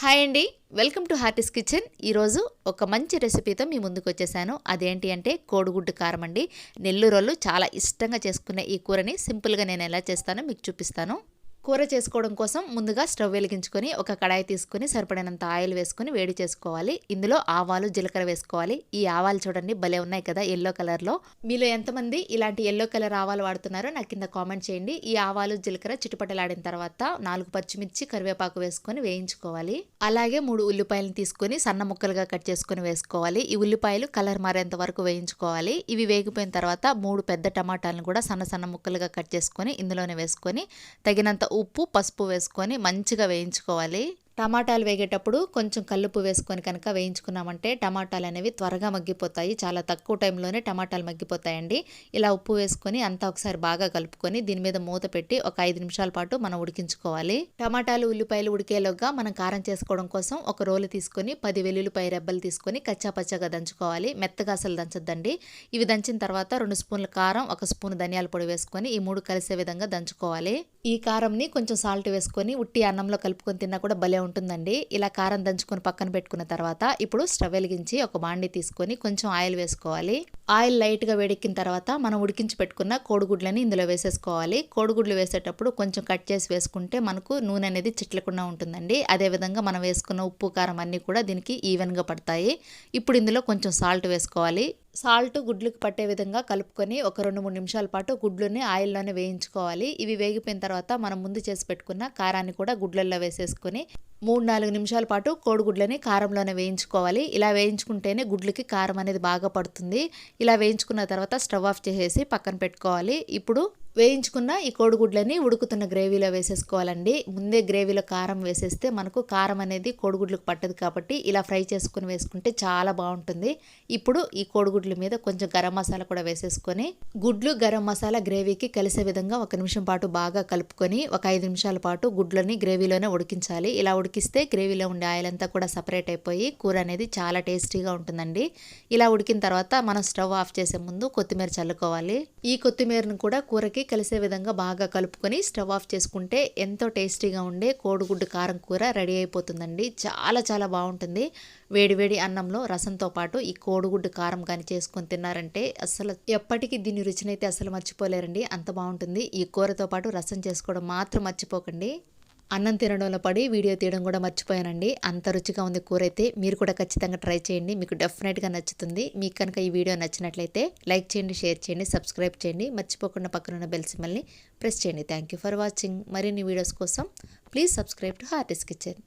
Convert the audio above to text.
Hi అండి, welcome to హార్టీస్ kitchen. ఈరోజు ఒక మంచి రెసిపీతో మీ ముందుకు వచ్చేసాను. అదేంటి అంటే కోడిగుడ్డు కారం అండి. నెల్లూరోళ్ళు చాలా ఇష్టంగా చేసుకునే ఈ కూరని సింపుల్గా నేను ఎలా చేస్తానో మీకు చూపిస్తాను. కూర చేసుకోవడం కోసం ముందుగా స్టవ్ వెలిగించుకొని ఒక కడాయి తీసుకొని సరిపడినంత ఆయిల్ వేసుకొని వేడి చేసుకోవాలి. ఇందులో ఆవాలు జీలకర్ర వేసుకోవాలి. ఈ ఆవాలు చూడండి భలే ఉన్నాయి కదా, ఎల్లో కలర్లో. మీలో ఎంతమంది ఇలాంటి ఎల్లో కలర్ ఆవాలు వాడుతున్నారో నాకు కింద కామెంట్ చేయండి. ఈ ఆవాలు జీలకర్ర చిటుపటలాడిన తర్వాత 4 పచ్చిమిర్చి కరివేపాకు వేసుకొని వేయించుకోవాలి. అలాగే 3 ఉల్లిపాయలను తీసుకొని సన్న ముక్కలుగా కట్ చేసుకొని వేసుకోవాలి. ఈ ఉల్లిపాయలు కలర్ మారేంత వరకు వేయించుకోవాలి. ఇవి వేగిపోయిన తర్వాత 3 పెద్ద టమాటాలను కూడా సన్న సన్న ముక్కలుగా కట్ చేసుకొని ఇందులోనే వేసుకొని తగినంత ఉప్పు పసుపు వేసుకొని మంచిగా వేయించుకోవాలి. టమాటాలు వేగేటప్పుడు కొంచెం కల్లుప్పు వేసుకొని కనుక వేయించుకున్నామంటే టమాటాలు అనేవి త్వరగా మగ్గిపోతాయి. చాలా తక్కువ టైంలోనే టమాటాలు మగ్గిపోతాయండి. ఇలా ఉప్పు వేసుకొని అంతా ఒకసారి బాగా కలుపుకొని దీని మీద మూత పెట్టి ఒక 5 నిమిషాల పాటు మనం ఉడికించుకోవాలి. టమాటాలు ఉల్లిపాయలు ఉడికేలోగా మనం కారం చేసుకోవడం కోసం ఒక రోలు తీసుకొని 10 వెల్లుల్లిపాయ రెబ్బలు తీసుకొని కచ్చాపచ్చాగా దంచుకోవాలి. మెత్తగా అసలు దంచొద్దండి. ఇవి దంచిన తర్వాత 2 స్పూన్ల కారం, 1 స్పూన్ ధనియాల పొడి వేసుకొని ఈ 3 కలిసే విధంగా దంచుకోవాలి. ఈ కారంని కొంచెం సాల్ట్ వేసుకొని ఉట్టి అన్నంలో కలుపుకొని తిన్నా కూడా భలే ఉంటుందండి. ఇలా కారం దంచుకొని పక్కన పెట్టుకున్న తర్వాత ఇప్పుడు స్టవ్ వెలిగించి ఒక బాండి తీసుకొని కొంచెం ఆయిల్ వేసుకోవాలి. ఆయిల్ లైట్గా వేడెక్కిన తర్వాత మనం ఉడికించి పెట్టుకున్న కోడిగుడ్లని ఇందులో వేసేసుకోవాలి. కోడిగుడ్లు వేసేటప్పుడు కొంచెం కట్ చేసి వేసుకుంటే మనకు నూనె అనేది చిట్లకుండా ఉంటుందండి. అదేవిధంగా మనం వేసుకున్న ఉప్పు కారం అన్నీ కూడా దీనికి ఈవెన్గా పడతాయి. ఇప్పుడు ఇందులో కొంచెం సాల్ట్ వేసుకోవాలి. సాల్ట్ గుడ్లకు పట్టే విధంగా కలుపుకొని ఒక 2-3 నిమిషాల పాటు గుడ్లని ఆయిల్లోనే వేయించుకోవాలి. ఇవి వేగిపోయిన తర్వాత మనం ముందు చేసి పెట్టుకున్న కారాన్ని కూడా గుడ్లల్లో వేసేసుకొని 3-4 నిమిషాల పాటు కోడిగుడ్లని కారంలోనే వేయించుకోవాలి. ఇలా వేయించుకుంటేనే గుడ్లకి కారం అనేది బాగా పడుతుంది. ఇలా వేయించుకున్న తర్వాత స్టవ్ ఆఫ్ చేసేసి పక్కన పెట్టుకోవాలి. ఇప్పుడు వేయించుకున్న ఈ కోడిగుడ్లని ఉడుకుతున్న గ్రేవీలో వేసేసుకోవాలండి. ముందే గ్రేవీలో కారం వేసేస్తే మనకు కారం అనేది కోడిగుడ్లకు పట్టదు కాబట్టి ఇలా ఫ్రై చేసుకుని వేసుకుంటే చాలా బాగుంటుంది. ఇప్పుడు ఈ కోడిగుడ్ల మీద కొంచెం గరం మసాలా కూడా వేసేసుకొని గుడ్లు గరం మసాలా గ్రేవీకి కలిసే విధంగా 1 నిమిషం పాటు బాగా కలుపుకొని ఒక 5 నిమిషాల పాటు గుడ్లని గ్రేవీలోనే ఉడికించాలి. ఇలా ఉడికిస్తే గ్రేవీలో ఉండే ఆయిల్ అంతా కూడా సపరేట్ అయిపోయి కూర అనేది చాలా టేస్టీగా ఉంటుందండి. ఇలా ఉడికిన తర్వాత మనం స్టవ్ ఆఫ్ చేసే ముందు కొత్తిమీర చల్లుకోవాలి. ఈ కొత్తిమీరను కూడా కూరకి కలిసే విధంగా బాగా కలుపుకొని స్టవ్ ఆఫ్ చేసుకుంటే ఎంతో టేస్టీగా ఉండే కోడిగుడ్డు కారం కూర రెడీ అయిపోతుందండి. చాలా చాలా బాగుంటుంది. వేడివేడి అన్నంలో రసంతో పాటు ఈ కోడిగుడ్డు కారం కానీ చేసుకొని తిన్నారంటే అసలు ఎప్పటికీ దీని రుచినైతే అసలు మర్చిపోలేరండి. అంత బాగుంటుంది. ఈ కూరతో పాటు రసం చేసుకోవడం మాత్రం మర్చిపోకండి. అన్నం తినడంలో పడి వీడియో తీయడం కూడా మర్చిపోయానండి. అంత రుచిగా ఉంది కూర అయితే. మీరు కూడా ఖచ్చితంగా ట్రై చేయండి. మీకు డెఫినెట్గా నచ్చుతుంది. మీకు కనుక ఈ వీడియో నచ్చినట్లయితే లైక్ చేయండి, షేర్ చేయండి, సబ్స్క్రైబ్ చేయండి. మర్చిపోకుండా పక్కనున్న బెల్ సింబల్ని ప్రెస్ చేయండి. Thank you for watching. మరిన్ని వీడియోస్ కోసం ప్లీజ్ సబ్స్క్రైబ్ టు హార్టీస్ కిచెన్.